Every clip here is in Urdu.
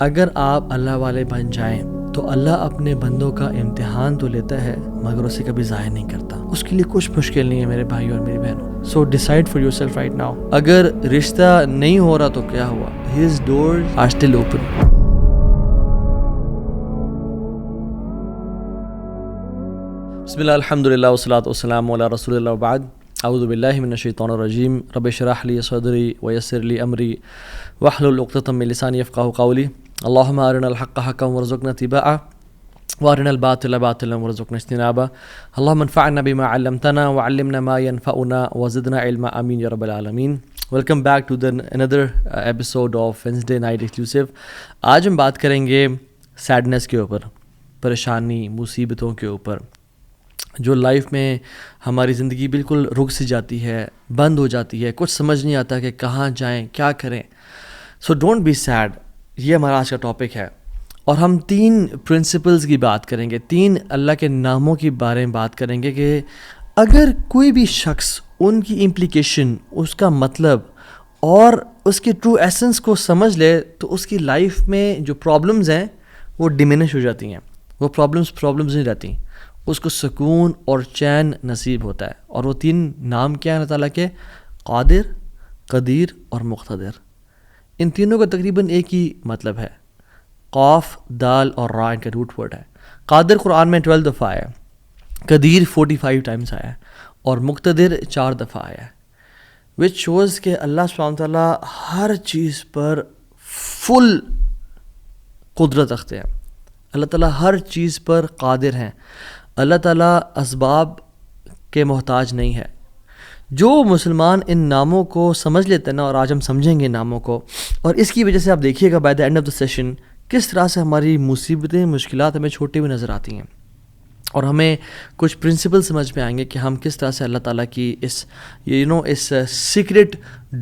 اگر آپ اللہ والے بن جائیں تو اللہ اپنے بندوں کا امتحان تو لیتا ہے مگر اسے کبھی ضائع نہیں کرتا. اس کے لیے کچھ مشکل نہیں ہے میرے بھائی اور میری بہنوں. So decide for yourself right now. اگر رشتہ نہیں ہو رہا تو کیا ہوا؟ His doors are still open. بسم اللہ الحمد للہ والصلاۃ والسلام علی رسول اللہ وبعد. اعوذ باللہ من الشیطان الرجیم. رب اشرح لی صدری ویسر لی امری واحلل عقدۃ من لسانی یفقہوا قولی. اللہم ارنا الحق حقا وارزقنا اتباعہ وارنا الباطل باطلا وارزقنا اجتنابہ. اللہم انفعنا بما علمتنا وعلمنا ما ينفعنا وزدنا علما. آمین یا رب العالمین. Welcome back to another episode of Wednesday Night Exclusive. آج ہم بات کریں گے سیڈنس کے اوپر، پریشانی، مصیبتوں کے اوپر، جو لائف میں ہماری زندگی بالکل رک سی جاتی ہے، بند ہو جاتی ہے، کچھ سمجھ نہیں آتا کہ کہاں جائیں، کیا کریں. So don't be sad. یہ ہمارا آج کا ٹاپک ہے اور ہم 3 پرنسپلز کی بات کریں گے، 3 اللہ کے ناموں کے بارے میں بات کریں گے کہ اگر کوئی بھی شخص ان کی امپلیکیشن، اس کا مطلب اور اس کی ٹرو ایسنس کو سمجھ لے تو اس کی لائف میں جو پرابلمز ہیں وہ ڈیمینش ہو جاتی ہیں. وہ پرابلمز نہیں رہتی، اس کو سکون اور چین نصیب ہوتا ہے. اور وہ 3 نام کیا ہیں اللہ تعالیٰ کے؟ قادر، قدیر اور مقتدر. ان تینوں کا تقریباً ایک ہی مطلب ہے. قاف، دال اور را ان کا روٹ ورڈ ہے. قادر قرآن میں 12 دفعہ آیا ہے، قدیر 45 ٹائمز آیا ہے اور مقتدر 4 دفعہ آیا ہے. وچ شوز کہ اللہ سبحانہ تعالیٰ ہر چیز پر فل قدرت رکھتے ہیں. اللہ تعالیٰ ہر چیز پر قادر ہیں. اللہ تعالیٰ اسباب کے محتاج نہیں ہے. جو مسلمان ان ناموں کو سمجھ لیتے ہیں نا، اور آج ہم سمجھیں گے ناموں کو، اور اس کی وجہ سے آپ دیکھیے گا by the end of the session کس طرح سے ہماری مصیبتیں، مشکلات ہمیں چھوٹی ہوئی نظر آتی ہیں، اور ہمیں کچھ پرنسپل سمجھ میں آئیں گے کہ ہم کس طرح سے اللہ تعالیٰ کی اس سیکرٹ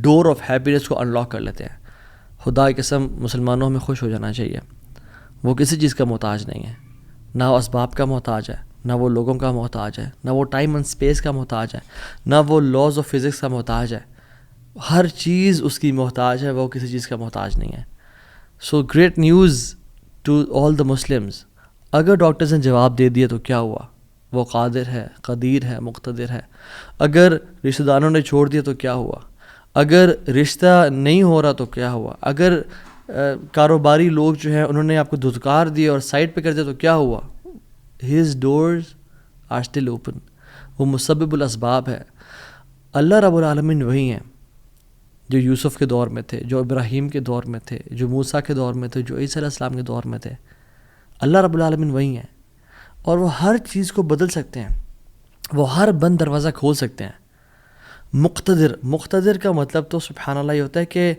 ڈور آف ہیپینس کو انلاک کر لیتے ہیں. خدا کی قسم مسلمانوں ہمیں خوش ہو جانا چاہیے. وہ کسی چیز کا محتاج نہیں ہے، نہ وہ اسباب کا محتاج ہے، نہ وہ لوگوں کا محتاج ہے، نہ وہ ٹائم اینڈ اسپیس کا محتاج ہے، نہ وہ لاز آف فزکس کا محتاج ہے. ہر چیز اس کی محتاج ہے، وہ کسی چیز کا محتاج نہیں ہے. So great news to all the Muslims. اگر ڈاکٹرز نے جواب دے دیا تو کیا ہوا؟ وہ قادر ہے، قدیر ہے، مقتدر ہے. اگر رشتہ داروں نے چھوڑ دیا تو کیا ہوا؟ اگر رشتہ نہیں ہو رہا تو کیا ہوا؟ اگر کاروباری لوگ جو ہیں انہوں نے آپ کو دھتکار دیا اور سائڈ پہ کر دیا تو کیا ہوا؟ His doors are still open. وہ مسبب الاسباب ہے. اللہ رب العالمین وہی ہیں جو یوسف کے دور میں تھے، جو ابراہیم کے دور میں تھے، جو موسیٰ کے دور میں تھے، جو عیسیٰ علیہ السلام کے دور میں تھے. اللہ رب العالمین وہی ہیں اور وہ ہر چیز کو بدل سکتے ہیں. وہ ہر بند دروازہ کھول سکتے ہیں. مقتدر کا مطلب تو سبحان اللہ یہ ہوتا ہے کہ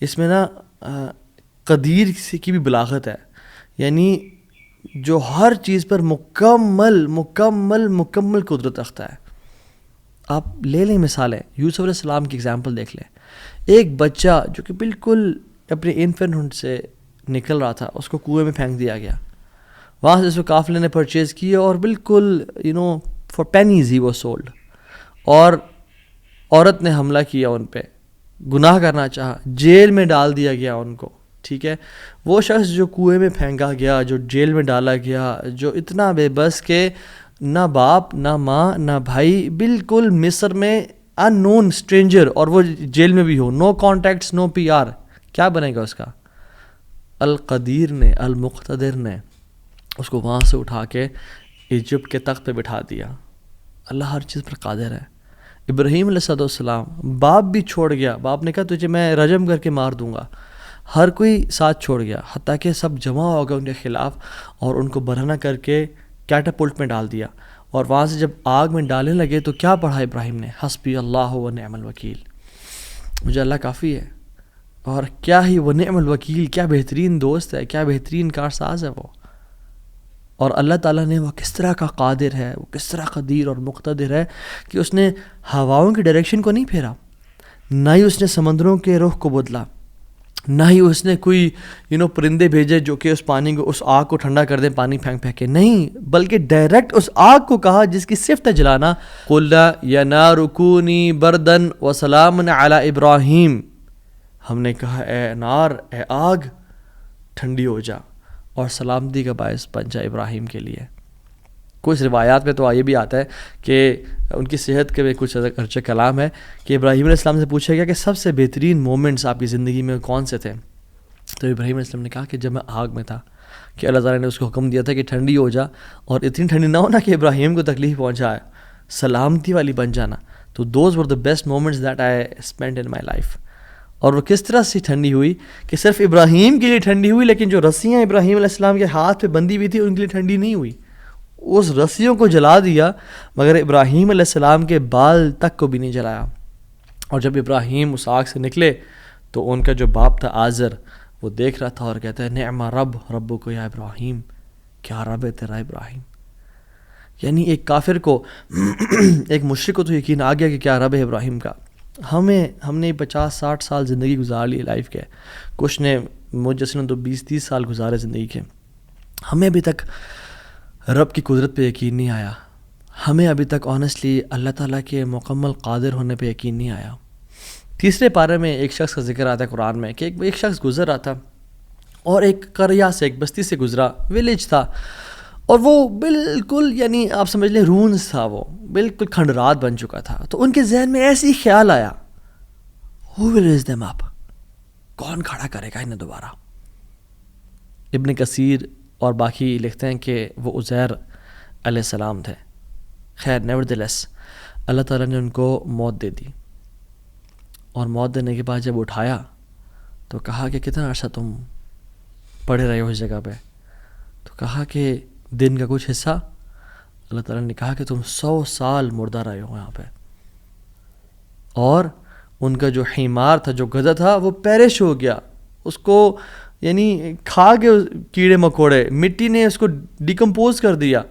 اس میں نا قدیر کی بھی بلاغت ہے، یعنی جو ہر چیز پر مکمل قدرت رکھتا ہے. آپ لے لیں مثالیں، یوسف علیہ السلام کی اگزامپل دیکھ لیں. ایک بچہ جو کہ بالکل اپنے انفینٹ سے نکل رہا تھا، اس کو کنویں میں پھینک دیا گیا. وہاں سے اس کو قافلے نے پرچیز کیا اور بالکل for pennies he was sold. اور عورت نے حملہ کیا ان پہ، گناہ کرنا چاہا، جیل میں ڈال دیا گیا ان کو. ٹھیک ہے، وہ شخص جو کنویں میں پھینکا گیا، جو جیل میں ڈالا گیا، جو اتنا بے بس کہ نہ باپ نہ ماں نہ بھائی، بالکل مصر میں ان نون اسٹرینجر، اور وہ جیل میں بھی ہو، نو کانٹیکٹس، نو پی آر، کیا بنے گا اس کا؟ القدیر نے، المقتدر نے اس کو وہاں سے اٹھا کے ایجپٹ کے تخت پہ بٹھا دیا. اللہ ہر چیز پر قادر ہے. ابراہیم علیہ السلام، باپ بھی چھوڑ گیا، باپ نے کہا تجھے میں رجم کر کے مار دوں گا. ہر کوئی ساتھ چھوڑ گیا، حتیٰ کہ سب جمع ہو گئے ان کے خلاف اور ان کو برہنہ کر کے کیٹاپلٹ میں ڈال دیا. اور وہاں سے جب آگ میں ڈالنے لگے تو کیا پڑھا ابراہیم نے؟ حسبی اللہ و نعم الوکیل. مجھے اللہ کافی ہے. اور کیا ہی وہ نعم الوکیل، کیا بہترین دوست ہے، کیا بہترین کارساز ہے وہ. اور اللہ تعالیٰ نے وہ کس طرح کا قادر ہے، وہ کس طرح قدیر اور مقتدر ہے کہ اس نے ہواؤں کی ڈائریکشن کو نہیں پھیرا، نہ ہی اس نے سمندروں کے رخ کو بدلا، نہ ہی اس نے کوئی پرندے بھیجے جو کہ اس پانی کو، اس آگ کو ٹھنڈا کر دیں پانی پھینک کے. نہیں، بلکہ ڈائریکٹ اس آگ کو کہا جس کی صفت ہے جلانا، قُلْنَا يَا نَارُ كُونِي بَرْدًا وَسَلَامًا عَلَىٰ إِبْرَاهِيمَ. ہم نے کہا اے نار، اے آگ، ٹھنڈی ہو جا اور سلامتی کا باعث بن جا ابراہیم کے لیے. کچھ روایات میں تو یہ بھی آتا ہے کہ ان کی صحت کے بھی کچھ ارچہ کلام ہے کہ ابراہیم علیہ السلام سے پوچھا گیا کہ سب سے بہترین مومنٹس آپ کی زندگی میں کون سے تھے؟ تو ابراہیم علیہ السلام نے کہا کہ جب میں آگ میں تھا کہ اللہ تعالیٰ نے اس کو حکم دیا تھا کہ ٹھنڈی ہو جا اور اتنی ٹھنڈی نہ ہونا کہ ابراہیم کو تکلیف پہنچائے، سلامتی والی بن جانا. تو those were the best moments that I spend in my life. اور وہ کس طرح سے ٹھنڈی ہوئی کہ صرف ابراہیم کے لیے ٹھنڈی ہوئی، لیکن جو رسیاں ابراہیم علیہ السلام کے ہاتھ پہ بندھی ہوئی تھی ان کے لیے ٹھنڈی نہیں ہوئی. اس رسیوں کو جلا دیا مگر ابراہیم علیہ السلام کے بال تک کو بھی نہیں جلایا. اور جب ابراہیم اس آگ سے نکلے تو ان کا جو باپ تھا آزر وہ دیکھ رہا تھا اور کہتا ہے نعم رب کو یا ابراہیم، کیا رب ہے تیرا ابراہیم. یعنی ایک کافر کو ایک مشرک کو تو یقین آ گیا کہ کیا رب ہے ابراہیم کا. ہم نے 50-60 سال زندگی گزار لی لائف کے، کچھ نے مجھ جیسے نے تو 20-30 سال گزارے زندگی کے. ہمیں ابھی تک رب کی قدرت پہ یقین نہیں آیا، ہمیں ابھی تک آنیسٹلی اللہ تعالیٰ کے مکمل قادر ہونے پہ یقین نہیں آیا. تیسرے پارے میں ایک شخص کا ذکر آتا ہے قرآن میں کہ ایک شخص گزر رہا تھا اور ایک قریہ سے، ایک بستی سے گزرا، ویلیج تھا، اور وہ بالکل یعنی آپ سمجھ لیں رونز تھا، وہ بالکل کھنڈرات بن چکا تھا. تو ان کے ذہن میں ایسے ہی خیال آیا who will raise them up، کون کھڑا کرے گا انہیں دوبارہ. ابن کثیر اور باقی لکھتے ہیں کہ وہ عزیر علیہ السلام تھے. خیر نیورتھلیس اللہ تعالیٰ نے ان کو موت دے دی، اور موت دینے کے بعد جب اٹھایا تو کہا کہ کتنا عرصہ تم پڑے رہے ہو اس جگہ پہ؟ تو کہا کہ دن کا کچھ حصہ. اللہ تعالیٰ نے کہا کہ تم 100 سال مردہ رہے ہو یہاں پہ. اور ان کا جو حمار تھا، جو گدھا تھا، وہ پیرش ہو گیا، اس کو یعنی کھا کے کیڑے مکوڑے، مٹی نے اس کو ڈیکمپوز کر دیا.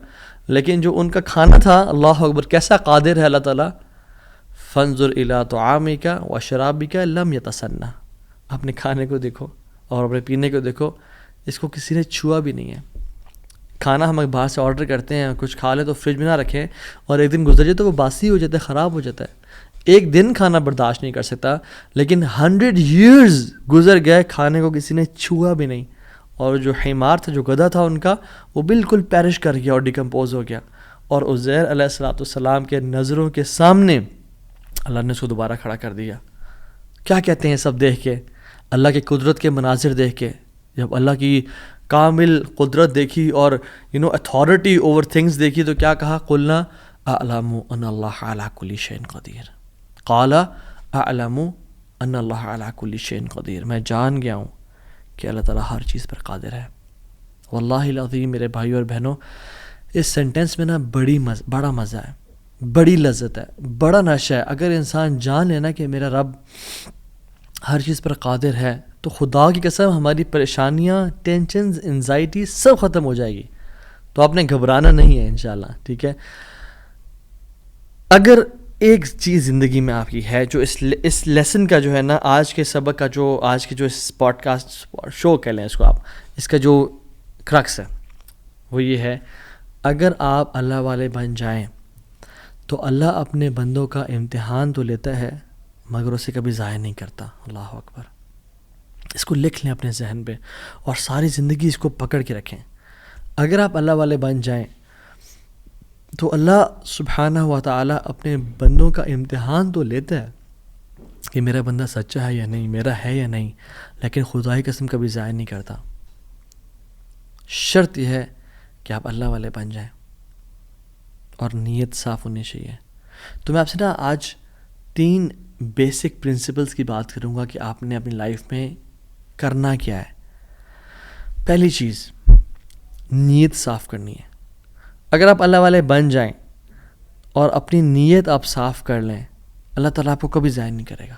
لیکن جو ان کا کھانا تھا، اللہ اکبر کیسا قادر ہے اللہ تعالیٰ. فانظر الی طعامک وشرابک لم یتسنہ، اپنے کھانے کو دیکھو اور اپنے پینے کو دیکھو، اس کو کسی نے چھوا بھی نہیں ہے. کھانا ہم باہر سے آرڈر کرتے ہیں، کچھ کھا لیں تو فریج میں نہ رکھیں، اور ایک دن گزر جائے تو وہ باسی ہو جاتا ہے، خراب ہو جاتا ہے. ایک دن کھانا برداشت نہیں کر سکتا، لیکن 100 years گزر گئے، کھانے کو کسی نے چھوا بھی نہیں. اور جو حمار تھا، جو گدھا تھا ان کا، وہ بالکل پیرش کر گیا اور ڈیکمپوز ہو گیا. اور عزیر علیہ السلام کے نظروں کے سامنے اللہ نے اس کو دوبارہ کھڑا کر دیا. کیا کہتے ہیں سب دیکھ کے، اللہ کی قدرت کے مناظر دیکھ کے، جب اللہ کی کامل قدرت دیکھی اور اتھارٹی اوور تھنگس دیکھی تو کیا کہا؟ قلنا اعلم ان اللہ علی کل شیء قدیر. قال اعلم ان اللہ علی کل شیء قدیر، میں جان گیا ہوں کہ اللہ تعالیٰ ہر چیز پر قادر ہے. واللہ العظیم میرے بھائیو اور بہنوں، اس سینٹنس میں نا بڑا مزہ ہے، بڑی لذت ہے، بڑا نشہ ہے. اگر انسان جان لینا کہ میرا رب ہر چیز پر قادر ہے تو خدا کی قسم ہماری پریشانیاں، ٹینشنز، انزائٹی سب ختم ہو جائے گی. تو آپ نے گھبرانا نہیں ہے انشاءاللہ، ٹھیک ہے. اگر ایک چیز زندگی میں آپ کی ہے جو اس لیسن کا جو ہے نا، آج کے سبق کا جو آج کے جو اس پوڈ کاسٹ شو کہہ لیں اس کو آپ، اس کا جو کرکس ہے وہ یہ ہے، اگر آپ اللہ والے بن جائیں تو اللہ اپنے بندوں کا امتحان تو لیتا ہے مگر اسے کبھی ضائع نہیں کرتا. اللہ اکبر. اس کو لکھ لیں اپنے ذہن پہ اور ساری زندگی اس کو پکڑ کے رکھیں. اگر آپ اللہ والے بن جائیں تو اللہ سبحانہ و تعالیٰ اپنے بندوں کا امتحان تو لیتا ہے کہ میرا بندہ سچا ہے یا نہیں، میرا ہے یا نہیں، لیکن خدا کی قسم کبھی ضائع نہیں کرتا. شرط یہ ہے کہ آپ اللہ والے بن جائیں اور نیت صاف ہونی چاہیے. تو میں آپ سے نا آج 3 بیسک پرنسپلز کی بات کروں گا کہ آپ نے اپنی لائف میں کرنا کیا ہے. پہلی چیز، نیت صاف کرنی ہے. اگر آپ اللہ والے بن جائیں اور اپنی نیت آپ صاف کر لیں، اللہ تعالیٰ آپ کو کبھی ضائع نہیں کرے گا.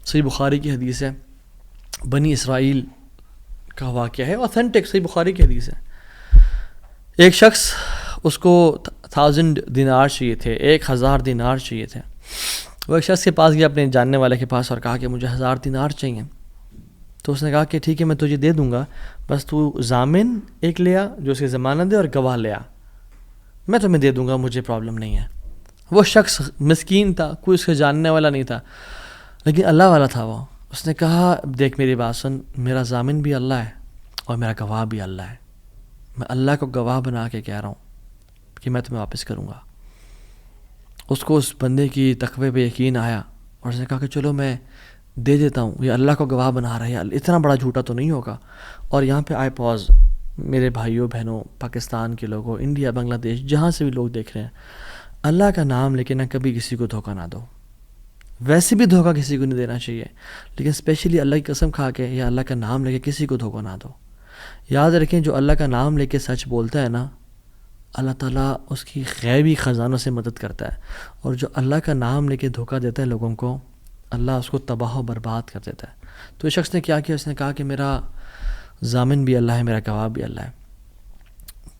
صحیح بخاری کی حدیث ہے، بنی اسرائیل کا واقعہ ہے، اوتھینٹک صحیح بخاری کی حدیث ہے. ایک شخص، اس کو 1000 دینار چاہیے تھے، 1000 دینار چاہیے تھے. وہ ایک شخص کے پاس گیا، اپنے جاننے والے کے پاس، اور کہا کہ مجھے 1000 دینار چاہیے. تو اس نے کہا کہ ٹھیک ہے میں تجھے دے دوں گا، بس تو ضامن ایک لیا جو اس کی ضمانت دے اور گواہ لیا، میں تمہیں دے دوں گا، مجھے پرابلم نہیں ہے. وہ شخص مسکین تھا، کوئی اس کے جاننے والا نہیں تھا، لیکن اللہ والا تھا وہ. اس نے کہا دیکھ میری بات سن، میرا ضامن بھی اللہ ہے، اور میرا گواہ بھی اللہ ہے. میں اللہ کو گواہ بنا کے کہہ رہا ہوں کہ میں تمہیں واپس کروں گا. اس کو اس بندے کی تقوی پہ یقین آیا اور اس نے کہا کہ چلو میں دے دیتا ہوں, یہ اللہ کو گواہ بنا رہا ہے, اتنا بڑا جھوٹا تو نہیں ہوگا. اور یہاں پہ آئے پاز, میرے بھائیوں بہنوں, پاکستان کے لوگوں, انڈیا, بنگلہ دیش, جہاں سے بھی لوگ دیکھ رہے ہیں, اللہ کا نام لے کے نہ کبھی کسی کو دھوکہ نہ دو. ویسے بھی دھوکہ کسی کو نہیں دینا چاہیے, لیکن اسپیشلی اللہ کی قسم کھا کے یا اللہ کا نام لے کے کسی کو دھوکہ نہ دو. یاد رکھیں جو اللہ کا نام لے کے سچ بولتا ہے نا, اللہ تعالیٰ اس کی غیبی خزانوں سے مدد کرتا ہے, اور جو اللہ کا نام لے کے دھوکہ دیتا ہے لوگوں کو, اللہ اس کو تباہ و برباد کر دیتا ہے. تو اس شخص نے کیا کیا, اس نے کہا کہ میرا ضامن بھی اللہ ہے, میرا گواہ بھی اللہ ہے.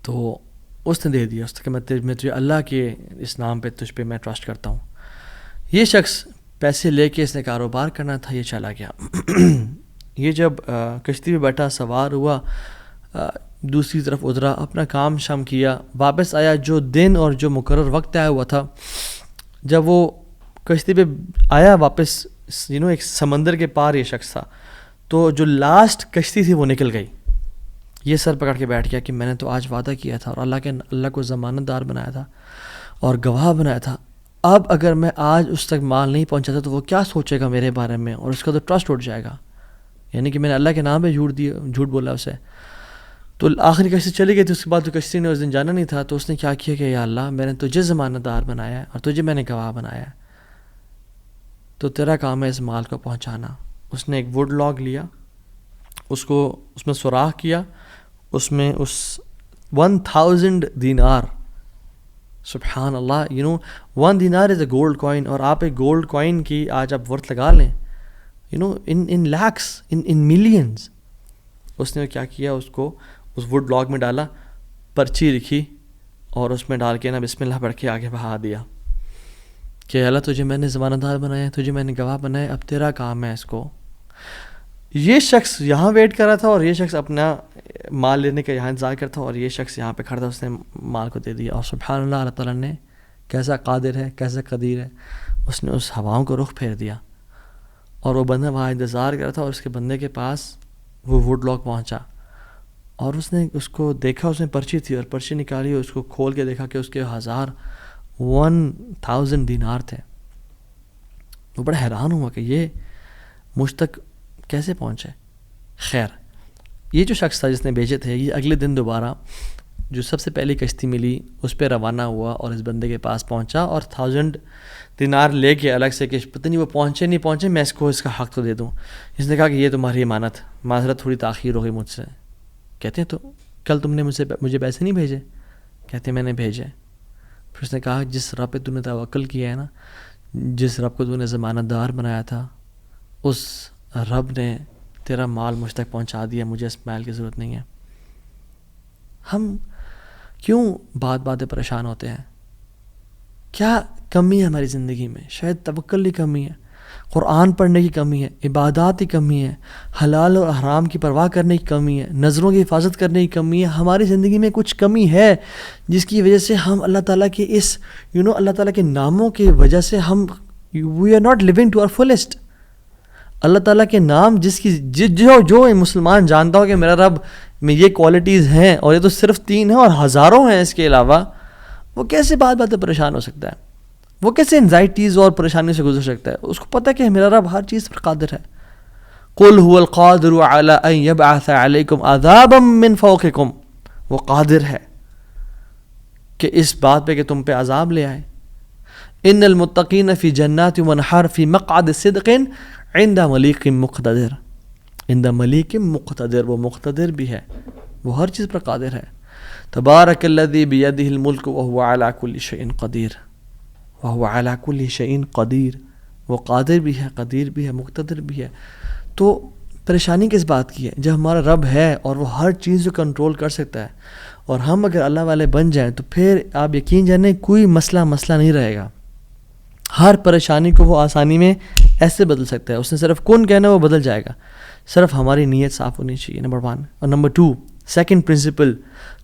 تو اس نے دے دیا, اس نے کہ میں تجھے اللہ کے اس نام پہ تجھ پہ میں ٹرسٹ کرتا ہوں. یہ شخص پیسے لے کے اس نے کاروبار کرنا تھا, یہ چلا گیا. یہ جب کشتی پہ بیٹھا, سوار ہوا, دوسری طرف اترا, اپنا کام شام کیا, واپس آیا. جو دن اور جو مقرر وقت طے ہوا تھا, جب وہ کشتی پہ آیا واپس, ایک سمندر کے پار یہ شخص تھا, تو جو لاسٹ کشتی تھی وہ نکل گئی. یہ سر پکڑ کے بیٹھ گیا کہ میں نے تو آج وعدہ کیا تھا اور اللہ کو ضمانت دار بنایا تھا اور گواہ بنایا تھا. اب اگر میں آج اس تک مال نہیں پہنچاتا تو وہ کیا سوچے گا میرے بارے میں, اور اس کا تو ٹرسٹ اٹھ جائے گا, یعنی کہ میں نے اللہ کے نام پہ جھوٹ بولا اسے. تو آخری کشتی چلی گئی تھی. اس کے بعد تو کشتی نے اس دن جانا نہیں تھا, تو اس نے کیا کیا کہ یا اللہ میں نے تجھے ضمانت دار بنایا ہے اور تجھے میں نے گواہ بنایا ہے, تو تیرا کام ہے اس مال کو پہنچانا. اس نے ایک ووڈ لاگ لیا, اس میں سوراخ کیا, اس میں اس 1000 دینار, سبحان اللہ, 1 دینار از اے گولڈ کوائن, اور آپ ایک گولڈ کوائن کی آج آپ ورتھ لگا لیں, ان لیکس, ان ملینز. اس نے کیا کیا, اس کو اس ووڈ لاگ میں ڈالا, پرچی لکھی اور اس میں ڈال کے نا بسم اللہ پڑھ کے آگے بہا دیا کہ اللہ تجھے میں نے ضمانت دار بنایا ہے, تجھے میں نے گواہ بنایا, اب تیرا کام ہے اس کو. یہ شخص یہاں ویٹ کر رہا تھا اور یہ شخص اپنا مال لینے کا یہاں انتظار کرتا, اور یہ شخص یہاں پہ کھڑا تھا, اس نے مال کو دے دیا. اور سبحان اللہ, اللہ تعالیٰ نے کیسا قادر ہے, کیسا قدیر ہے, اس نے اس ہواؤں کو رخ پھیر دیا, اور وہ بندہ وہاں انتظار کر رہا تھا, اور اس کے بندے کے پاس وہ ووڈ لاگ پہنچا, اور اس نے اس کو دیکھا, اس میں پرچی تھی, اور پرچی نکالی, اور اس کو کھول کے دیکھا کہ اس کے 1000 دینار تھے. وہ بڑا حیران ہوا کہ یہ مجھ تک کیسے پہنچے. خیر, یہ جو شخص تھا جس نے بھیجے تھے, یہ اگلے دن دوبارہ جو سب سے پہلی کشتی ملی اس پہ روانہ ہوا اور اس بندے کے پاس پہنچا, اور 1000 دینار لے کے الگ سے کہ پتہ نہیں وہ پہنچے نہیں پہنچے, میں اس کو اس کا حق تو دے دوں. اس نے کہا کہ یہ تمہاری امانت, معذرت تھوڑی تاخیر ہو گئی مجھ سے. کہتے ہیں تو کل تم نے مجھے پیسے نہیں بھیجے؟ کہتے ہیں میں نے بھیجے. پھر اس نے کہا جس رب پہ تو نے توکل کیا ہے نا, جس رب کو تو نے ضمانت دار بنایا تھا, اس رب نے تیرا مال مجھ تک پہنچا دیا, مجھے اس مال کی ضرورت نہیں ہے. ہم کیوں بات پریشان ہوتے ہیں؟ کیا کمی ہے ہماری زندگی میں؟ شاید توکل کی کمی ہے, قرآن پڑھنے کی کمی ہے, عبادات کی کمی ہے, حلال اور حرام کی پرواہ کرنے کی کمی ہے, نظروں کی حفاظت کرنے کی کمی ہے. ہماری زندگی میں کچھ کمی ہے جس کی وجہ سے ہم اللہ تعالیٰ کے اس اللہ تعالیٰ کے ناموں کی وجہ سے ہم we are not living to our fullest. Allah تعالیٰ کے نام جس کی جو مسلمان جانتا ہو کہ میرا رب میں یہ کوالٹیز ہیں, اور یہ تو صرف 3 ہیں اور ہزاروں ہیں اس کے علاوہ, وہ کیسے باتیں پریشان ہو سکتا ہے؟ وہ کیسے انزائٹیز اور پریشانی سے گزر سکتا ہے؟ اس کو پتہ کہ میرا رب ہر چیز پر قادر ہے. قل هو القادر على ان يبعث عليكم عذابا من فوقكم, وہ قادر ہے کہ اس بات پہ کہ تم پہ عذاب لے آئے. ان المتقین فی جنات ونہر فی مقعد صدق عند ملیک مقتدر. عند ملیک مقتدر, وہ مقتدر بھی ہے, وہ ہر چیز پر قادر ہے. تبارک الذی بیدہ الملک وهو علی کل شیء قدیر, وهو علی کل شیء قدیر, وہ قادر بھی ہے, قدیر بھی ہے, مقتدر بھی ہے. تو پریشانی کس بات کی ہے جب ہمارا رب ہے اور وہ ہر چیز کو کنٹرول کر سکتا ہے, اور ہم اگر اللہ والے بن جائیں تو پھر آپ یقین جانیں کوئی مسئلہ نہیں رہے گا. ہر پریشانی کو وہ آسانی میں ایسے بدل سکتا ہے. اس نے صرف کن کہنا وہ بدل جائے گا, صرف ہماری نیت صاف ہونی چاہیے, نمبر 1. اور number 2, second principle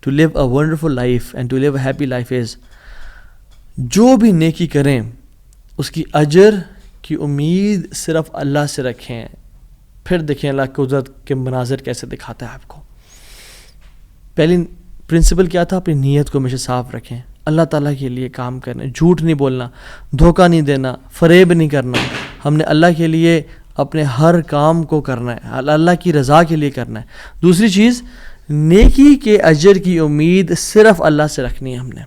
to live a wonderful life and to live a happy life is, جو بھی نیکی کریں اس کی اجر کی امید صرف اللہ سے رکھیں. پھر دیکھیں اللہ قدرت کے مناظر کیسے دکھاتا ہے آپ کو. پہلی پرنسپل کیا تھا؟ اپنی نیت کو ہمیشہ صاف رکھیں، اللہ تعالیٰ کے لیے کام کرنا، جھوٹ نہیں بولنا، دھوکہ نہیں دینا، فریب نہیں کرنا. ہم نے اللہ کے لیے اپنے ہر کام کو کرنا ہے، اللہ کی رضا کے لیے کرنا ہے. دوسری چیز، نیکی کے اجر کی امید صرف اللہ سے رکھنی ہے ہم نے.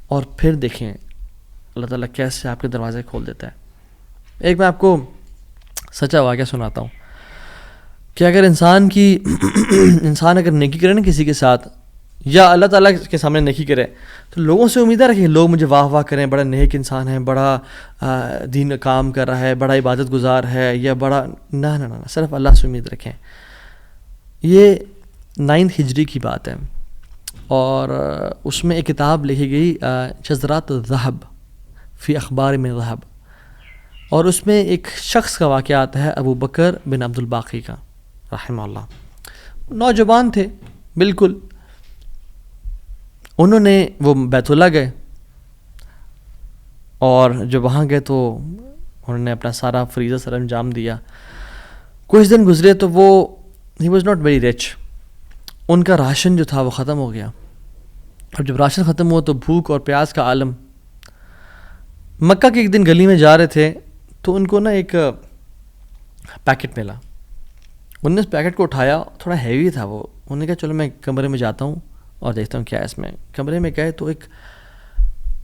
اور پھر دیکھیں اللہ تعالیٰ کیسے آپ کے دروازے کھول دیتا ہے. ایک میں آپ کو سچا واقعہ سناتا ہوں کہ اگر انسان اگر نیکی کرے نا کسی کے ساتھ، یا اللہ تعالیٰ کے سامنے نیکی کرے، تو لوگوں سے امیدیں رکھیں لوگ مجھے واہ واہ کریں، بڑا نیک انسان ہے، بڑا دین کام کر رہا ہے، بڑا عبادت گزار ہے، یا بڑا نہ، صرف اللہ سے امید رکھیں. یہ 9 ہجری کی بات ہے، اور اس میں ایک کتاب لکھی گئی شذرات الذہب فی اخبار من ذہب، اور اس میں ایک شخص کا واقعہ آتا ہے، ابو بکر بن عبد الباقی کا رحمہ اللہ. نوجوان تھے بالکل. انہوں نے وہ بیت اللہ گئے، اور جب وہاں گئے تو انہوں نے اپنا سارا فریضہ سر انجام دیا. کچھ دن گزرے تو وہ ہی واز ناٹ ویری رچ. ان کا راشن جو تھا وہ ختم ہو گیا، اور جب راشن ختم ہوا تو بھوک اور پیاس کا عالم. مکہ کے ایک دن گلی میں جا رہے تھے تو ان کو نا ایک پیکٹ ملا. انہوں نے اس پیکٹ کو اٹھایا، تھوڑا ہیوی تھا وہ. انہوں نے کہا چلو میں کمرے میں جاتا ہوں اور دیکھتا ہوں کیا ہے اس میں. کمرے میں گئے تو ایک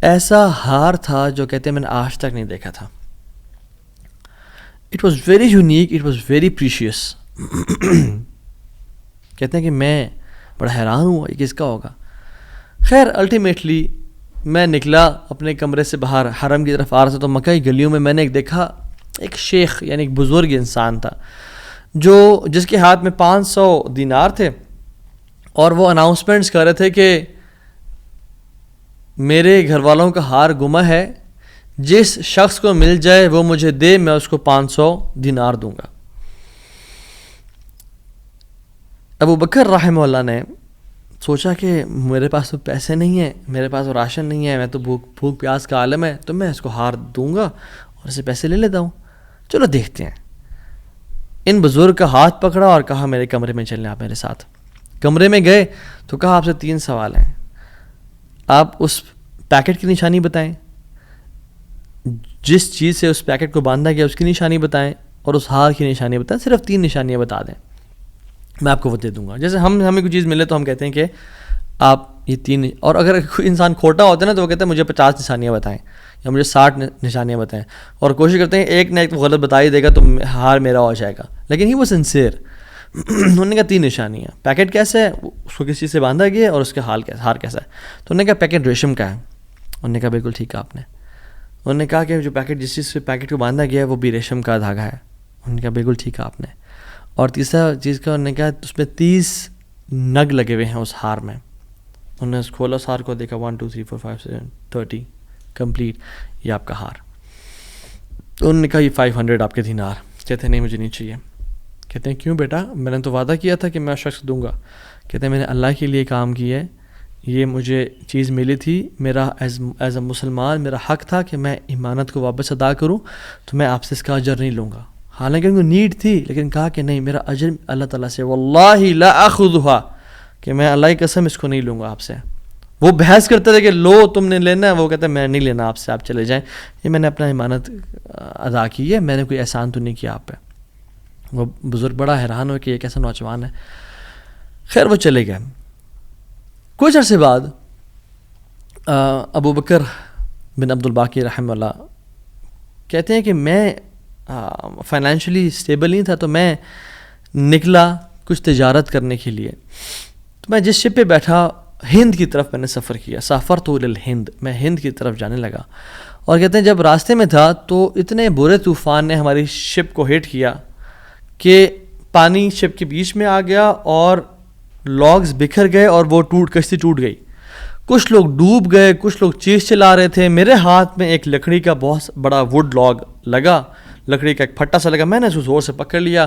ایسا ہار تھا جو کہتے ہیں میں نے آج تک نہیں دیکھا تھا. It was very unique, it was very precious. کہتے ہیں کہ میں بڑا حیران ہوا یہ کس کا ہوگا. خیر الٹیمیٹلی میں نکلا اپنے کمرے سے باہر، حرم کی طرف آ رہا تھا، تو مکہ کی گلیوں میں میں نے دیکھا ایک شیخ، یعنی ایک بزرگ انسان تھا، جس کے ہاتھ میں 500 دینار تھے، اور وہ اناؤنسمنٹس کر رہے تھے کہ میرے گھر والوں کا ہار گما ہے، جس شخص کو مل جائے وہ مجھے دے، میں اس کو 500 دینار دوں گا. ابو بکر رحمہ اللہ نے سوچا کہ میرے پاس تو پیسے نہیں ہیں، میرے پاس تو راشن نہیں ہے، میں تو بھوک پیاس کا عالم ہے، تو میں اس کو ہار دوں گا اور اسے پیسے لے لیتا ہوں. چلو دیکھتے ہیں. ان بزرگ کا ہاتھ پکڑا اور کہا میرے کمرے میں چلیں آپ میرے ساتھ. کمرے میں گئے تو کہا آپ سے 3 سوال ہیں. آپ اس پیکٹ کی نشانی بتائیں، جس چیز سے اس پیکٹ کو باندھا گیا اس کی نشانی بتائیں، اور اس ہار کی نشانی بتائیں. صرف 3 نشانیاں بتا دیں، میں آپ کو وہ دے دوں گا. جیسے ہمیں کوئی چیز ملے تو ہم کہتے ہیں کہ آپ یہ 3، اور اگر کوئی انسان کھوٹا ہوتا ہے نا تو وہ کہتے ہیں مجھے 50 نشانیاں بتائیں یا مجھے 60 نشانیاں بتائیں، اور کوشش کرتے ہیں ایک نہ ایک غلط بتا ہی دے گا تو ہار میرا ہو جائے گا. لیکن ہی وہ سنسیئر. انہوں نے کہا 3 نشانیاں. پیکٹ کیسا ہے، اس کو کس چیز سے باندھا گیا ہے، اور اس کا ہار کیسا ہے. تو انہوں نے کہا پیکٹ ریشم کا ہے. انہوں نے کہا بالکل ٹھیک ہے آپ نے. انہوں نے کہا کہ جو پیکٹ جس چیز سے پیکٹ کو باندھا گیا ہے وہ بھی ریشم کا دھاگا ہے. انہوں نے کہا بالکل ٹھیک ہے آپ نے. اور تیسرا چیز کا انہوں نے کہا اس میں 30 نگ لگے ہوئے ہیں اس ہار میں. انہوں نے کھولا اس ہار کو، دیکھا 1 2 3 4 5 6 30 کمپلیٹ، یہ آپ کا ہار. تو انہوں نے کہا یہ 500 آپ کے دینار. کہتے ہیں نہیں مجھے نہیں چاہیے. کہتے ہیں کیوں بیٹا، میں نے تو وعدہ کیا تھا کہ میں شخص دوں گا. کہتے ہیں میں نے اللہ کے لیے کام کیا ہے، یہ مجھے چیز ملی تھی، میرا ایز اے مسلمان میرا حق تھا کہ میں امانت کو واپس ادا کروں، تو میں آپ سے اس کا اجر نہیں لوں گا. حالانکہ ان کو نیڈ تھی، لیکن کہا کہ نہیں، میرا اجر اللہ تعالیٰ سے، واللہ لا اخذھا، کہ میں اللہ کی قسم اس کو نہیں لوں گا آپ سے. وہ بحث کرتے تھے کہ لو تم نے لینا ہے، وہ کہتے ہیں میں نہیں لینا آپ سے، آپ چلے جائیں، یہ میں نے اپنا امانت ادا کی ہے، میں نے کوئی احسان تو نہیں کیا آپ پہ. وہ بزرگ بڑا حیران ہو کہ یہ کیسا نوجوان ہے. خیر وہ چلے گئے. کچھ عرصے بعد ابو بکر بن عبد الباقی رحمہ اللہ کہتے ہیں کہ میں فائنینشلی اسٹیبل نہیں تھا، تو میں نکلا کچھ تجارت کرنے کے لیے. تو میں جس شپ پہ بیٹھا، ہند کی طرف میں نے سفر کیا. سافرت الی الہند، میں ہند کی طرف جانے لگا. اور کہتے ہیں جب راستے میں تھا تو اتنے برے طوفان نے ہماری شپ کو ہٹ کیا کہ پانی شپ کے بیچ میں آ گیا اور لاگز بکھر گئے اور وہ کشتی ٹوٹ گئی. کچھ لوگ ڈوب گئے، کچھ لوگ چیز چلا رہے تھے. میرے ہاتھ میں ایک لکڑی کا بہت بڑا ووڈ لاگ لگا، لکڑی کا ایک پھٹا سا لگا. میں نے اس کو زور سے پکڑ لیا.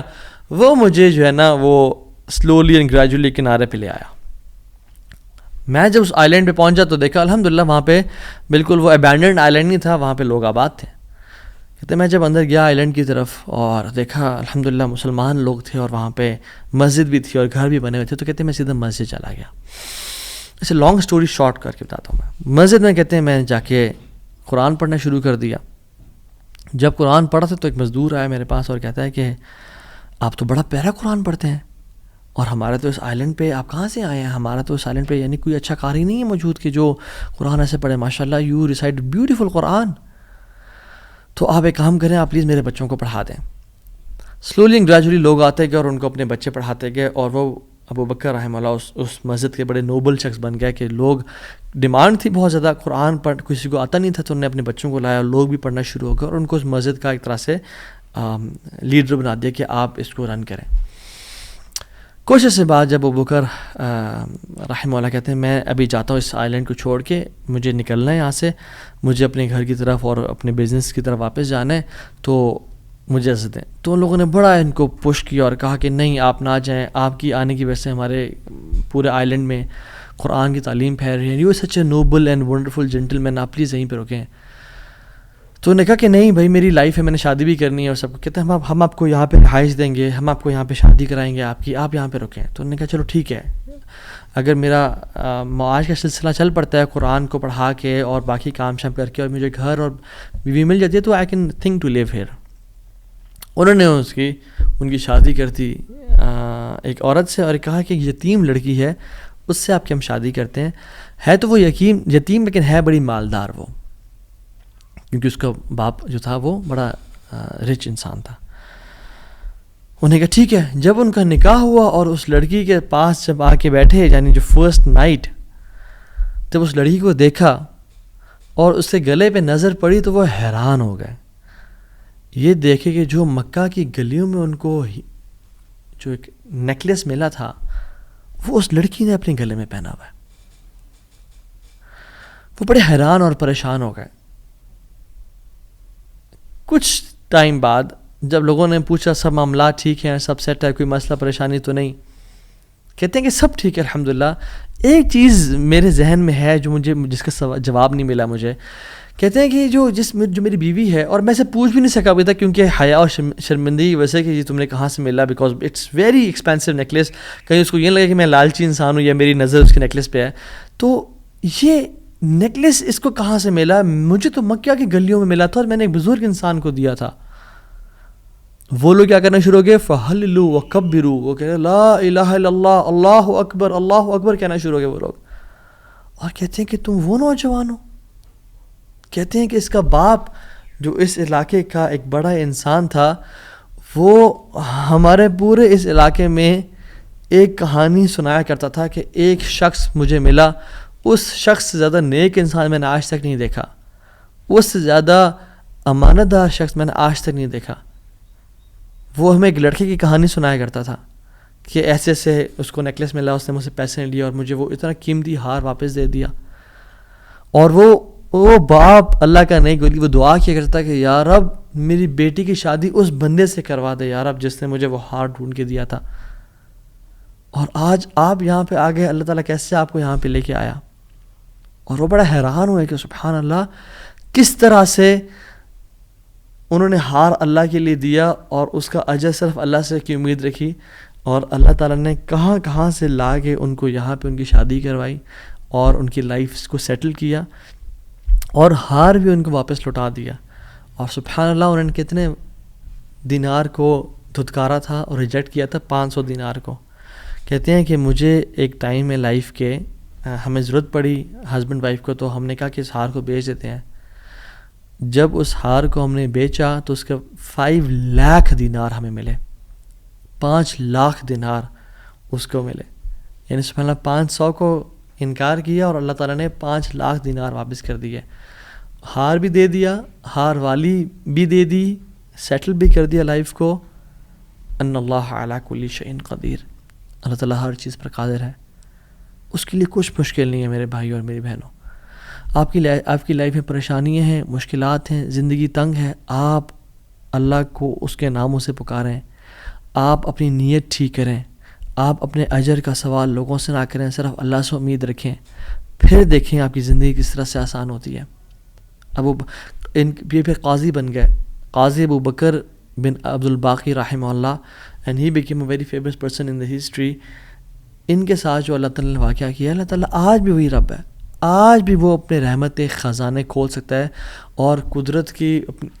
وہ مجھے جو ہے نا وہ سلولی اینڈ گریجولی کنارے پہ لے آیا. میں جب اس آئی لینڈ پہ پہنچا تو دیکھا الحمدللہ وہاں پہ بالکل وہ ابینڈنڈ آئی لینڈ نہیں تھا، وہاں پہ لوگ آباد تھے. کہتے ہیں میں جب اندر گیا آئی لینڈ کی طرف اور دیکھا الحمدللہ مسلمان لوگ تھے اور وہاں پہ مسجد بھی تھی اور گھر بھی بنے ہوئے تھے، تو کہتے ہیں میں سیدھا مسجد چلا گیا. ایسے لانگ سٹوری شارٹ کر کے بتاتا ہوں. میں مسجد میں کہتے ہیں میں جا کے قرآن پڑھنا شروع کر دیا. جب قرآن پڑھا تھا تو ایک مزدور آیا میرے پاس اور کہتا ہے کہ آپ تو بڑا پیارا قرآن پڑھتے ہیں، اور ہمارا تو اس آئی لینڈ پہ آپ کہاں سے آئے ہیں؟ ہمارا تو اس آئی لینڈ پہ یعنی کوئی اچھا قاری نہیں ہے موجود کہ جو قرآن ایسے پڑھے. ماشاء اللہ یو ریسائٹ بیوٹیفل قرآن. تو آپ ایک کام کریں، آپ پلیز میرے بچوں کو پڑھا دیں. سلولی اینڈ گریجولی لوگ آتے گئے اور ان کو اپنے بچے پڑھاتے گئے، اور وہ ابو بکر رحمہ اللہ اس مسجد کے بڑے نوبل شخص بن گئے کہ لوگ ڈیمانڈ تھی بہت زیادہ، قرآن پڑھ کسی کو آتا نہیں تھا، تو انہوں نے اپنے بچوں کو لایا اور لوگ بھی پڑھنا شروع ہو گئے، اور ان کو اس مسجد کا ایک طرح سے لیڈر بنا دیا کہ آپ اس کو رن کریں. کچھ عرصے بعد جب ابو بکر رحمہ اللہ کہتے ہیں میں ابھی جاتا ہوں اس آئی لینڈ کو چھوڑ کے، مجھے نکلنا ہے یہاں سے، مجھے اپنے گھر کی طرف اور اپنے بزنس کی طرف واپس جانا ہے، تو مجھے اجازت دیں. تو ان لوگوں نے بڑا ان کو پش کیا اور کہا کہ نہیں آپ نہ جائیں، آپ کی آنے کی وجہ سے ہمارے پورے آئی لینڈ میں قرآن کی تعلیم پھیل رہی ہے، you such a noble and wonderful gentleman, آپ پلیز یہیں پہ رکیں. تو انہوں نے کہا کہ نہیں بھائی میری لائف ہے، میں نے شادی بھی کرنی ہے اور سب کو. کہتے ہیں ہم آپ کو یہاں پہ رہائش دیں گے، ہم آپ کو یہاں پہ شادی کرائیں گے آپ کی، آپ یہاں پہ رکیں. تو انہوں نے کہا چلو ٹھیک ہے، اگر میرا معاش کا سلسلہ چل پڑتا ہے قرآن کو پڑھا کے اور باقی کام شام کر کے اور مجھے گھر اور بیوی مل جاتی ہے تو I can think to live here. انہوں نے ان کی شادی کر دی ایک عورت سے اور کہا کہ یتیم لڑکی ہے اس سے آپ کی ہم شادی کرتے ہیں. ہے تو وہ یتیم لیکن ہے بڑی مالدار وہ، کیونکہ اس کا باپ جو تھا وہ بڑا رچ انسان تھا. انہوں نے کہا ٹھیک ہے. جب ان کا نکاح ہوا اور اس لڑکی کے پاس جب آ کے بیٹھے، یعنی جو فرسٹ نائٹ، جب اس لڑکی کو دیکھا اور اس کے گلے پہ نظر پڑی تو وہ حیران ہو گئے. یہ دیکھے کہ جو مکہ کی گلیوں میں ان کو جو ایک نیکلیس ملا تھا وہ اس لڑکی نے اپنے گلے میں پہنا ہوا ہے. وہ بڑے حیران اور پریشان ہو گئے. کچھ ٹائم بعد جب لوگوں نے پوچھا سب معاملات ٹھیک ہیں، سب سیٹ ہے، کوئی مسئلہ پریشانی تو نہیں، کہتے ہیں کہ سب ٹھیک ہے الحمدللہ. ایک چیز میرے ذہن میں ہے جو جس کا جواب نہیں ملا مجھے. کہتے ہیں کہ جو میری بیوی ہے، اور میں سے پوچھ بھی نہیں سکا ابھی تک کیونکہ حیا اور شرمندگی کی وجہ سے کہ یہ تم نے کہاں سے ملا، because it's very expensive necklace. کہیں اس کو یہ لگے کہ میں لالچی انسان ہوں یا میری نظر اس کے نیکلیس پہ ہے. تو یہ نیکلیس اس کو کہاں سے ملا؟ مجھے تو مکہ کی گلیوں میں ملا تھا اور میں نے ایک بزرگ انسان کو دیا تھا. وہ لوگ کیا کرنا شروع ہو گئے، فَحَلِّلُوا وَكَبِّرُوا، وہ کہہ رہے لا الہ الا اللہ، اللہ اکبر اللہ اکبر کہنا شروع ہو گئے وہ لوگ. اور کہتے ہیں کہ تم وہ نوجوان ہو. کہتے ہیں کہ اس کا باپ جو اس علاقے کا ایک بڑا انسان تھا، وہ ہمارے پورے اس علاقے میں ایک کہانی سنایا کرتا تھا کہ ایک شخص مجھے ملا، اس شخص سے زیادہ نیک انسان میں نے آج تک نہیں دیکھا، اس سے زیادہ امانت دار شخص میں نے آج تک نہیں دیکھا. وہ ہمیں ایک لڑکے کی کہانی سنایا کرتا تھا کہ ایسے ایسے اس کو نیکلیس ملا، اس نے مجھ سے پیسے نہیں لیے اور مجھے وہ اتنا قیمتی ہار واپس دے دیا. اور وہ باپ اللہ کا نہیں گولی، وہ دعا کیا کرتا کہ یا رب میری بیٹی کی شادی اس بندے سے کروا دے یا رب جس نے مجھے وہ ہار ڈھونڈ کے دیا تھا. اور آج آپ یہاں پہ آ گئے، اللہ تعالیٰ کیسے آپ کو یہاں پہ لے کے آیا. اور وہ بڑا حیران ہوئے کہ سبحان اللہ کس طرح سے انہوں نے ہار اللہ کے لیے دیا اور اس کا اجر صرف اللہ سے کی امید رکھی، اور اللہ تعالیٰ نے کہاں سے لا کے ان کو یہاں پہ ان کی شادی کروائی اور ان کی لائف کو سیٹل کیا اور ہار بھی ان کو واپس لوٹا دیا. اور سبحان اللہ انہوں نے کتنے دینار کو دھتکارا تھا اور ریجیکٹ کیا تھا، 500 دینار کو. کہتے ہیں کہ مجھے ایک ٹائم میں لائف کے ہمیں ضرورت پڑی ہسبینڈ وائف کو، تو ہم نے کہا کہ اس ہار کو بیچ دیتے ہیں. جب اس ہار کو ہم نے بیچا تو اس کے 5 لاکھ دینار ہمیں ملے، 5 لاکھ دینار اس کو ملے. یعنی سبحان اللہ 500 کو انکار کیا اور اللہ تعالیٰ نے 5 لاکھ دینار واپس کر دیے. ہار بھی دے دیا، ہار والی بھی دے دی، سیٹل بھی کر دیا لائف کو. ان اللہ علی کل شیء قدیر، اللہ تعالیٰ ہر چیز پر قادر ہے، اس کے لیے کچھ مشکل نہیں ہے. میرے بھائی اور میری بہنوں، آپ کی لائف میں پریشانیاں ہیں، مشکلات ہیں، زندگی تنگ ہے، آپ اللہ کو اس کے ناموں سے پکاریں، آپ اپنی نیت ٹھیک کریں، آپ اپنے اجر کا سوال لوگوں سے نہ کریں، صرف اللہ سے امید رکھیں، پھر دیکھیں آپ کی زندگی کس طرح سے آسان ہوتی ہے. اب یہ پھر قاضی بن گئے. Qazi Abu Bakr bin Abdul Baqi rahimahullah, and he became a very famous person in the history. ان کے ساتھ جو اللہ تعالیٰ نے واقعہ کیا ہے، اللہ تعالیٰ آج بھی وہی رب ہے، آج بھی وہ اپنے رحمت خزانے کھول سکتا ہے اور قدرت کی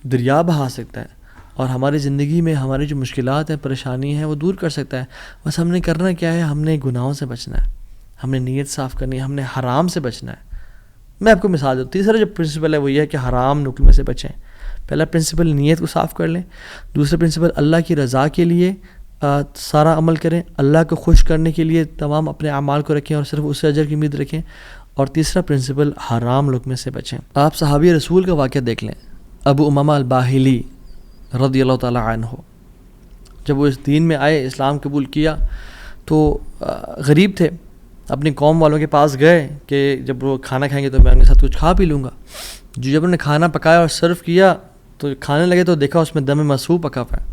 دریا بہا سکتا ہے، اور ہماری زندگی میں ہماری جو مشکلات ہیں، پریشانی ہیں، وہ دور کر سکتا ہے. بس ہم نے کرنا کیا ہے؟ ہم نے گناہوں سے بچنا ہے، ہم نے نیت صاف کرنی ہے، ہم نے حرام سے بچنا ہے. میں آپ کو مثال دوں. تیسرا جو پرنسپل ہے وہ یہ ہے کہ حرام نکلنے سے بچیں. پہلا پرنسپل نیت کو صاف کر لیں. دوسرا پرنسپل اللہ کی رضا کے لیے سارا عمل کریں، اللہ کو خوش کرنے کے لیے تمام اپنے اعمال کو رکھیں اور صرف اس سے اجر کی امید رکھیں. اور تیسرا پرنسپل حرام لقمے سے بچیں. آپ صحابی رسول کا واقعہ دیکھ لیں. ابو امامہ الباہلی رضی اللہ تعالیٰ عنہ، جب وہ اس دین میں آئے، اسلام قبول کیا، تو غریب تھے. اپنی قوم والوں کے پاس گئے کہ جب وہ کھانا کھائیں گے تو میں ان کے ساتھ کچھ کھا پی لوں گا. جب انہوں نے کھانا پکایا اور سرو کیا تو کھانے لگے تو دیکھا اس میں دم مسفوح پکا ہوا ہے.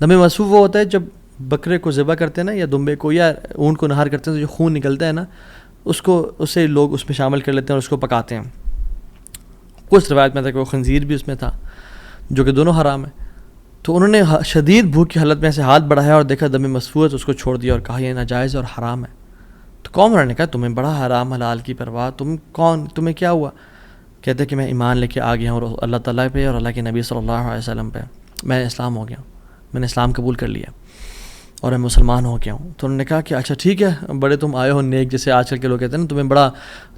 دم مسفوح وہ ہوتا ہے جب بکرے کو ذبح کرتے ہیں نا، یا دمبے کو یا اونٹ کو نہار کرتے ہیں تو جو خون نکلتا ہے نا، اسے لوگ اس میں شامل کر لیتے ہیں اور اس کو پکاتے ہیں. کچھ روایت میں تھا کہ وہ خنزیر بھی اس میں تھا، جو کہ دونوں حرام ہیں. تو انہوں نے شدید بھوک کی حالت میں ایسے ہاتھ بڑھایا اور دیکھا دم مسفوح ہے تو اس کو چھوڑ دیا اور کہا یہ ناجائز اور حرام ہے. تو قوم والوں نے کہا تمہیں بڑا حرام حلال کی پرواہ، تم کون، تمہیں کیا ہوا؟ کہتے کہ میں ایمان لے کے آ گیا ہوں اللہ تعالیٰ پہ اور اللہ کے نبی صلی اللہ علیہ وسلم پہ. میں اسلام ہو گیا ہوں، میں نے اسلام قبول کر لیا اور میں مسلمان ہو گیا ہوں. تو انہوں نے کہا کہ اچھا ٹھیک ہے، بڑے تم آئے ہو نیک، جیسے آج کل کے لوگ کہتے ہیں نا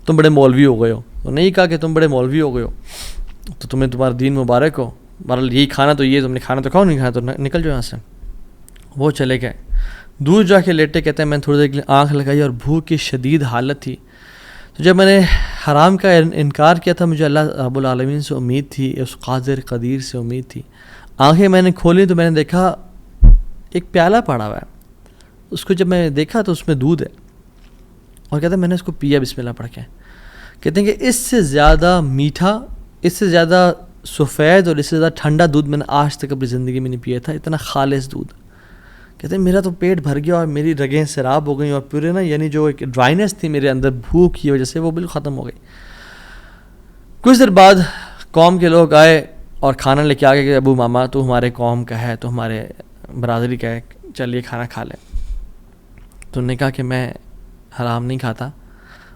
تم بڑے مولوی ہو گئے ہو. تو نہیں کہا کہ تم بڑے مولوی ہو گئے ہو، تو تمہیں تمہارا دین مبارک ہو، بہرحال یہی کھانا تو یہ تم نے کھانا تو کھاؤ، نہیں کھانا تو نکل جاؤ یہاں سے. وہ چلے گئے، دور جا کے لیٹے. کہتے ہیں میں نے تھوڑی دیر کے لیے آنکھ لگائی اور بھوک کی شدید حالت تھی. تو جب میں نے حرام کا انکار کیا تھا، مجھے اللہ رب العالمین سے امید تھی، اس قادر قدیر سے امید تھی. آنکھیں میں نے کھولی تو میں نے دیکھا ایک پیالہ پڑا ہوا ہے. اس کو جب میں دیکھا تو اس میں دودھ ہے، اور کہتے ہیں میں نے اس کو پیا بسم اللہ پڑھ کے. کہتے ہیں کہ اس سے زیادہ میٹھا، اس سے زیادہ سفید اور اس سے زیادہ ٹھنڈا دودھ میں نے آج تک اپنی زندگی میں نہیں پیا تھا. اتنا خالص دودھ. کہتے ہیں میرا تو پیٹ بھر گیا اور میری رگیں سیراب ہو گئیں اور پورے نا، یعنی جو ایک ڈرائنیس تھی میرے اندر بھوک کی وجہ سے، وہ بالکل ختم ہو گئی. کچھ دیر بعد قوم کے لوگ آئے اور کھانا لے کے آ گئے کہ ابو ماما تو ہمارے قوم کا ہے، تو ہمارے برادری کا ہے، چلیے کھانا کھا لیں. تو انہوں نے کہا کہ میں حرام نہیں کھاتا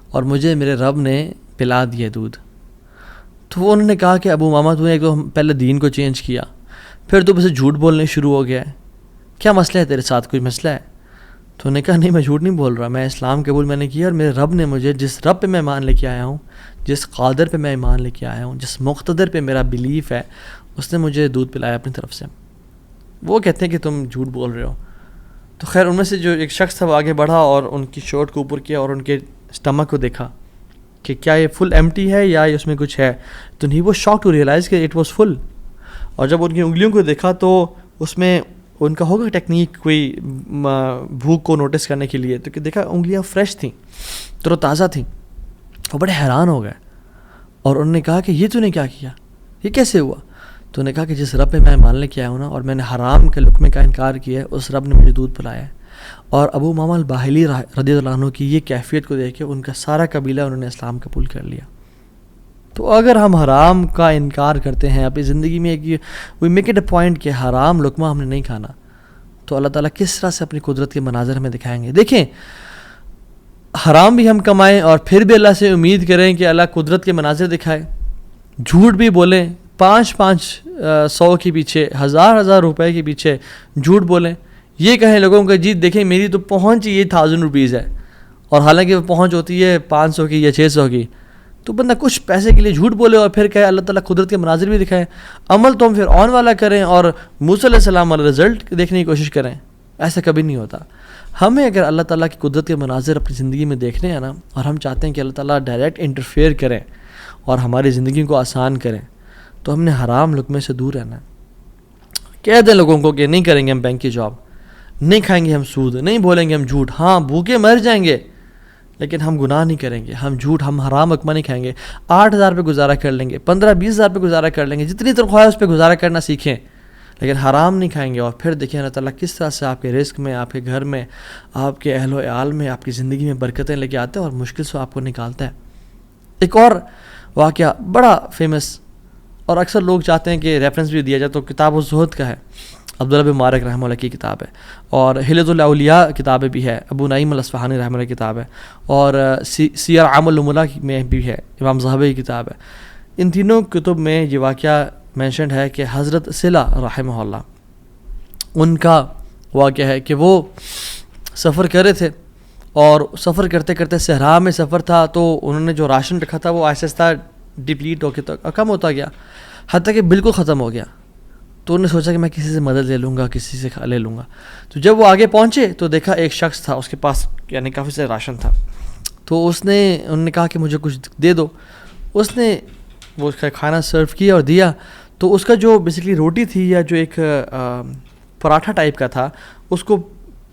اور مجھے میرے رب نے پلا دیا دودھ. تو انہوں نے کہا کہ ابو ماما تو نے ایک تو پہلے دین کو چینج کیا، پھر تو بس جھوٹ بولنے شروع ہو گیا ہے، کیا مسئلہ ہے تیرے ساتھ، کوئی مسئلہ ہے؟ تو انہوں نے کہا نہیں میں جھوٹ نہیں بول رہا، میں اسلام قبول میں نے کیا اور میرے رب نے مجھے، جس رب پہ میں ایمان لے کے آیا ہوں، جس قادر پہ میں ایمان لے کے آیا ہوں، جس مقتدر پہ میرا بلیف ہے، اس نے مجھے دودھ پلایا اپنی طرف سے. وہ کہتے ہیں کہ تم جھوٹ بول رہے ہو. تو خیر ان میں سے جو ایک شخص تھا وہ آگے بڑھا اور ان کی شرٹ کو اوپر کیا اور ان کے اسٹمک کو دیکھا کہ کیا یہ فل ایمٹی ہے یا اس میں کچھ ہے. تو نہیں، وہ شاک ٹو ریئلائز کہ اٹ واز فل. اور جب ان کی انگلیوں کو دیکھا تو اس میں ان کا ہوگا ٹیکنیک کوئی بھوک کو نوٹس کرنے کے لیے، تو کہ دیکھا انگلیاں فریش تھیں، تر و تازہ تھیں. وہ بڑے حیران ہو گئے اور انہوں نے کہا کہ یہ تو نے کیا کیا، یہ کیسے ہوا؟ تو انہوں نے کہا کہ جس رب پہ میں مان لے کے آیا ہوں نا اور میں نے حرام کے لقمے کا انکار کیا ہے، اس رب نے مجھے دودھ پلایا ہے. اور ابو امامہ الباہلی رضی اللہ عنہ کی یہ کیفیت کو دیکھ کے ان کا سارا قبیلہ انہوں نے اسلام قبول کر لیا. تو اگر ہم حرام کا انکار کرتے ہیں اپنی زندگی میں، we make it a point کہ حرام لقمہ ہم نے نہیں کھانا، تو اللہ تعالیٰ کس طرح سے اپنی قدرت کے مناظر ہمیں دکھائیں گے. دیکھیں، حرام بھی ہم کمائیں اور پھر بھی اللہ سے امید کریں کہ اللہ قدرت کے مناظر دکھائے. جھوٹ بھی بولیں، 500 کے پیچھے، 1000 روپے کے پیچھے جھوٹ بولیں. یہ کہیں لوگوں کو جی دیکھیں میری تو پہنچ یہ 1000 روپیز ہے، اور حالانکہ وہ پہنچ ہوتی ہے 500 کی یا 600 کی. تو بندہ کچھ پیسے کے لیے جھوٹ بولے اور پھر کہے اللہ تعالیٰ قدرت کے مناظر بھی دکھائے. عمل تو ہم پھر آن والا کریں اور موسیٰ علیہ السلام والا رزلٹ دیکھنے کی کوشش کریں. ایسا کبھی نہیں ہوتا. ہمیں اگر اللہ تعالیٰ کی قدرت کے مناظر اپنی زندگی میں دیکھنے ہیں نا، اور ہم چاہتے ہیں کہ اللہ تعالیٰ ڈائریکٹ انٹرفیئر کریں اور ہماری زندگی کو آسان کریں، تو ہم نے حرام لقمے سے دور رہنا ہے. کہہ دیں لوگوں کو کہ نہیں کریں گے ہم بینک کی جاب، نہیں کھائیں گے ہم سود، نہیں بولیں گے ہم جھوٹ. ہاں بھوکے مر جائیں گے لیکن ہم گناہ نہیں کریں گے، ہم جھوٹ، ہم حرام لقمہ نہیں کھائیں گے. 8000 پہ گزارا کر لیں گے، 15-20 پہ گزارا کر لیں گے، جتنی تنخواہ ہے اس پہ گزارا کرنا سیکھیں، لیکن حرام نہیں کھائیں گے. اور پھر دیکھیں اللہ تعالیٰ کس طرح سے آپ کے رزق میں، آپ کے گھر میں، آپ کے اہل و عیال میں، آپ کی زندگی میں برکتیں لے کے آتے ہیں اور مشکل سے آپ کو نکالتا ہے. ایک اور واقعہ بڑا فیمس اور اکثر لوگ چاہتے ہیں کہ ریفرنس بھی دیا جائے تو کتاب الزہد کا ہے، عبداللہ بن مبارک رحمہ اللہ کی کتاب ہے، اور حلیۃ الاولیاء کتابیں بھی ہے، ابو نعیم الاصفہانی رحمہ اللہ کی کتاب ہے، اور سیر اعمال النبلاء میں بھی ہے، امام زاہبی کی کتاب ہے۔ ان تینوں کتب میں یہ واقعہ مینشنڈ ہے کہ حضرت صلہ رحمہ اللہ، ان کا واقعہ ہے کہ وہ سفر کر رہے تھے، اور سفر کرتے کرتے صحرا میں سفر تھا، تو انہوں نے جو راشن رکھا تھا وہ آہستہ آہستہ ڈپلیٹ ہو کے کم ہوتا گیا، حتیٰ کہ بالکل ختم ہو گیا۔ تو انہوں نے سوچا کہ میں کسی سے مدد لے لوں گا، کسی سے لے لوں گا۔ تو جب وہ آگے پہنچے تو دیکھا ایک شخص تھا، اس کے پاس یعنی کافی سے راشن تھا، تو انہوں نے کہا کہ مجھے کچھ دے دو۔ اس نے وہ اس کا کھانا سرو کیا اور دیا، تو اس کا جو بیسکلی روٹی تھی یا جو ایک پراٹھا ٹائپ کا تھا، اس کو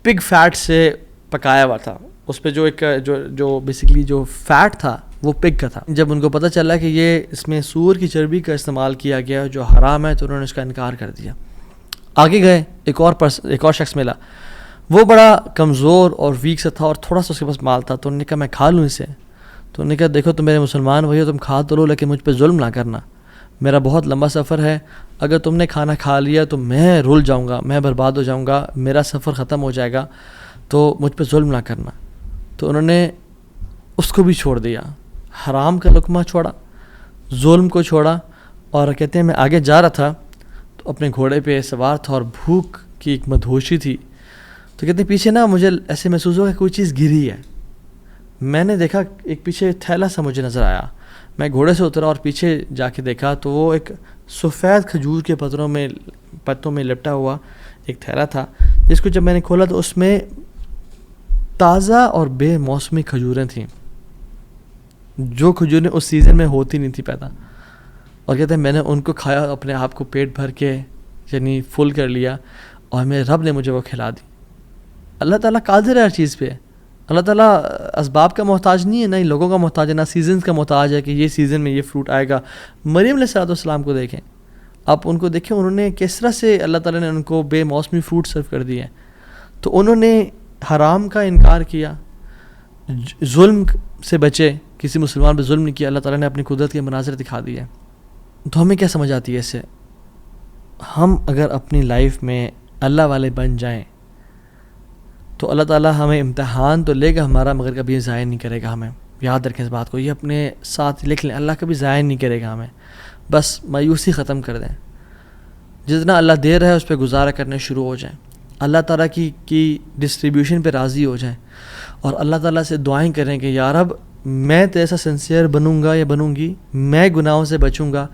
پگ فیٹ سے پکایا ہوا تھا، اس پہ جو ایک جو بیسکلی جو فیٹ تھا وہ پگ کا تھا۔ جب ان کو پتہ چلا کہ یہ اس میں سور کی چربی کا استعمال کیا گیا جو حرام ہے، تو انہوں نے اس کا انکار کر دیا۔ آگے گئے، ایک اور شخص ملا، وہ بڑا کمزور اور ویک سا تھا اور تھوڑا سا اس کے پاس مال تھا، تو انہوں نے کہا میں کھا لوں اسے۔ تو انہوں نے کہا دیکھو تم میرے مسلمان بھائی ہو، تم کھا تو لو لیکن مجھ پہ ظلم نہ کرنا، میرا بہت لمبا سفر ہے، اگر تم نے کھانا کھا لیا تو میں رول جاؤں گا، میں برباد ہو جاؤں گا، میرا سفر ختم ہو جائے گا، تو مجھ پہ ظلم نہ کرنا۔ تو انہوں نے اس کو بھی چھوڑ دیا، حرام کا لقمہ چھوڑا، ظلم کو چھوڑا، اور کہتے ہیں میں آگے جا رہا تھا تو اپنے گھوڑے پہ سوار تھا اور بھوک کی ایک مدہوشی تھی، تو کہتے ہیں پیچھے نا مجھے ایسے محسوس ہوا کہ کوئی چیز گری ہے۔ میں نے دیکھا ایک پیچھے تھیلا سا مجھے نظر آیا، میں گھوڑے سے اترا اور پیچھے جا کے دیکھا تو وہ ایک سفید کھجور کے پتوں میں لپٹا ہوا ایک تھیلا تھا، جس کو جب میں نے کھولا تو اس میں تازہ اور بے موسمی کھجوریں تھیں، جو کھجوریں اس سیزن میں ہوتی نہیں تھی پیدا، اور کہتے ہیں میں نے ان کو کھایا، اپنے آپ کو پیٹ بھر کے یعنی فل کر لیا، اور میرے رب نے مجھے وہ کھلا دی۔ اللہ تعالیٰ قادر ہے ہر چیز پہ، اللہ تعالیٰ اسباب کا محتاج نہیں ہے، نہ ہی لوگوں کا محتاج ہے، نہ سیزنز کا محتاج ہے کہ یہ سیزن میں یہ فروٹ آئے گا۔ مریم علیہ السلام کو دیکھیں، آپ ان کو دیکھیں، انہوں نے کس طرح سے اللہ تعالیٰ نے ان کو بے موسمی فروٹ سرو کر دیے، تو انہوں نے حرام کا انکار کیا، ظلم سے بچے، کسی مسلمان پہ ظلم نہیں کیا، اللہ تعالیٰ نے اپنی قدرت کے مناظر دکھا دیے۔ تو ہمیں کیا سمجھ آتی ہے اس سے؟ ہم اگر اپنی لائف میں اللہ والے بن جائیں تو اللہ تعالیٰ ہمیں امتحان تو لے گا ہمارا، مگر کبھی ضائع نہیں کرے گا ہمیں۔ یاد رکھیں اس بات کو، یہ اپنے ساتھ لکھ لیں، اللہ کبھی ضائع نہیں کرے گا ہمیں۔ بس مایوسی ختم کر دیں، جتنا اللہ دے رہا ہے اس پہ گزارا کرنے شروع ہو جائیں، اللہ تعالیٰ کی ڈسٹریبیوشن پہ راضی ہو جائیں، اور اللہ تعالیٰ سے دعائیں کریں کہ یا رب میں تو ایسا سنسیئر بنوں گا یا بنوں گی، میں گناہوں سے بچوں گا،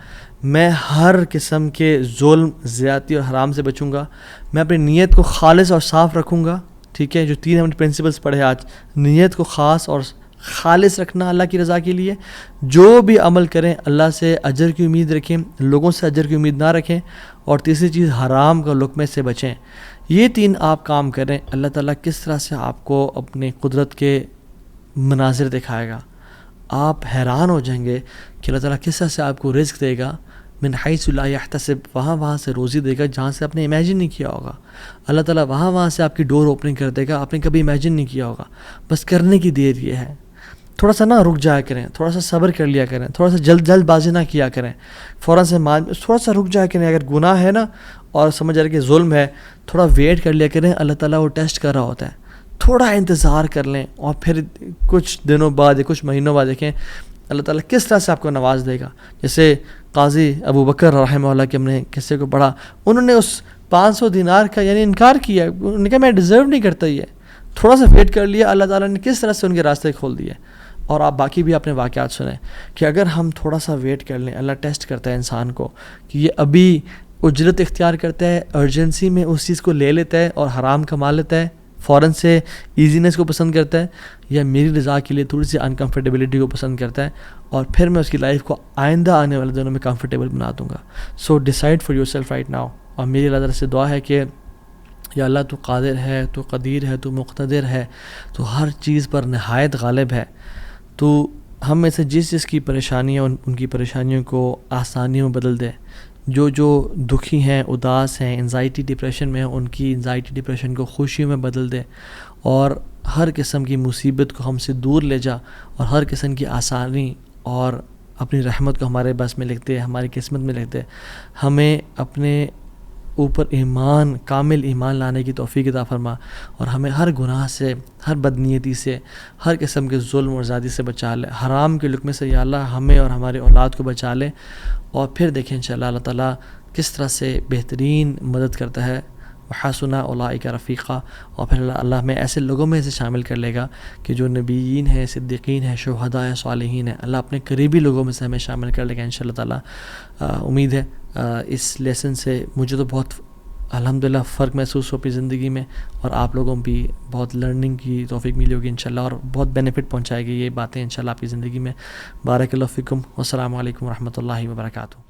میں ہر قسم کے ظلم، زیادتی اور حرام سے بچوں گا، میں اپنی نیت کو خالص اور صاف رکھوں گا۔ ٹھیک ہے، جو 3 ہم نے پرنسپلس پڑھے آج، نیت کو خاص اور خالص رکھنا اللہ کی رضا کے لیے، جو بھی عمل کریں اللہ سے اجر کی امید رکھیں، لوگوں سے اجر کی امید نہ رکھیں، اور تیسری چیز حرام کا لقمے سے بچیں۔ یہ 3 آپ کام کریں، اللہ تعالیٰ کس طرح سے آپ کو اپنے قدرت کے مناظر دکھائے گا، آپ حیران ہو جائیں گے کہ اللہ تعالیٰ کس طرح سے آپ کو رزق دے گا، من حیث لا یحتسب، وہاں سے روزی دے گا جہاں سے آپ نے امیجن نہیں کیا ہوگا۔ اللہ تعالیٰ وہاں سے آپ کی ڈور اوپننگ کر دے گا، آپ نے کبھی امیجن نہیں کیا ہوگا۔ بس کرنے کی دیر یہ ہے، تھوڑا سا رک جایا کریں، تھوڑا سا صبر کر لیا کریں، تھوڑا سا جلد بازی نہ کیا کریں، فوراً سے تھوڑا سا رک جایا کریں۔ اگر گناہ ہے نا اور سمجھ آ رہا ہے کہ ظلم ہے، تھوڑا ویٹ کر لیا کریں، اللہ تعالیٰ وہ ٹیسٹ کر رہا ہوتا ہے، تھوڑا انتظار کر لیں، اور پھر کچھ دنوں بعد یا کچھ مہینوں بعد دیکھیں اللہ تعالیٰ کس طرح سے آپ کو نواز دے گا۔ جیسے قاضی ابو بکر رحمہ اللہ کے ہم نے قصے کو پڑھا، انہوں نے اس 500 دینار کا یعنی انکار کیا، انہوں نے کہا میں ڈیزرو نہیں کرتا، یہ تھوڑا سا ویٹ کر لیا، اللہ تعالیٰ نے کس طرح سے ان کے راستے کھول دیے۔ اور آپ باقی بھی اپنے واقعات سنیں کہ اگر ہم تھوڑا سا ویٹ کر لیں، اللہ ٹیسٹ کرتا ہے انسان کو کہ یہ ابھی اجرت اختیار کرتا ہے، ارجنسی میں اس چیز کو لے لیتا ہے اور حرام کما لیتا ہے، فوراً سے ایزینس کو پسند کرتا ہے، یا میری رضا کے لیے تھوڑی سی انکمفرٹیبلٹی کو پسند کرتا ہے، اور پھر میں اس کی لائف کو آئندہ آنے والے دنوں میں کمفرٹیبل بنا دوں گا۔ So decide for yourself right now. اور میری اللہ تعالیٰ سے دعا ہے کہ یا اللہ تو قادر ہے، تو قدیر ہے، تو مقتدر ہے، تو ہر چیز پر نہایت غالب ہے، تو ہم میں سے جس جس کی پریشانیاں ان کی پریشانیوں کو آسانیوں میں بدل دے، جو دکھی ہیں، اداس ہیں، انزائٹی ڈپریشن میں ہیں، ان کی انزائٹی ڈپریشن کو خوشیوں میں بدل دے، اور ہر قسم کی مصیبت کو ہم سے دور لے جا، اور ہر قسم کی آسانی اور اپنی رحمت کو ہمارے بس میں لکھتے، ہماری قسمت میں لکھتے، ہمیں اپنے اوپر ایمان، کامل ایمان لانے کی توفیق عطا فرما، اور ہمیں ہر گناہ سے، ہر بدنیتی سے، ہر قسم کے ظلم اور زیادتی سے بچا لے، حرام کے لقمے سے یا اللہ ہمیں اور ہمارے اولاد کو بچا لے، اور پھر دیکھیں انشاءاللہ اللہ تعالیٰ کس طرح سے بہترین مدد کرتا ہے، وحسن اولئک رفیقا، اور پھر اللہ ہمیں ایسے لوگوں میں سے شامل کر لے گا کہ جو نبیین ہیں، صدیقین ہیں، شہداء ہیں، صالحین ہیں، اللہ اپنے قریبی لوگوں میں سے ہمیں شامل کر لے گا انشاءاللہ تعالیٰ۔ امید ہے اس لیسن سے مجھے تو بہت الحمدللہ فرق محسوس ہو اپنی زندگی میں، اور آپ لوگوں بھی بہت لرننگ کی توفیق ملی ہوگی انشاءاللہ، اور بہت بینیفٹ پہنچائے گی یہ باتیں انشاءاللہ آپ کی زندگی میں۔ بارک اللہ فیکم، والسلام علیکم ورحمۃ اللہ وبرکاتہ۔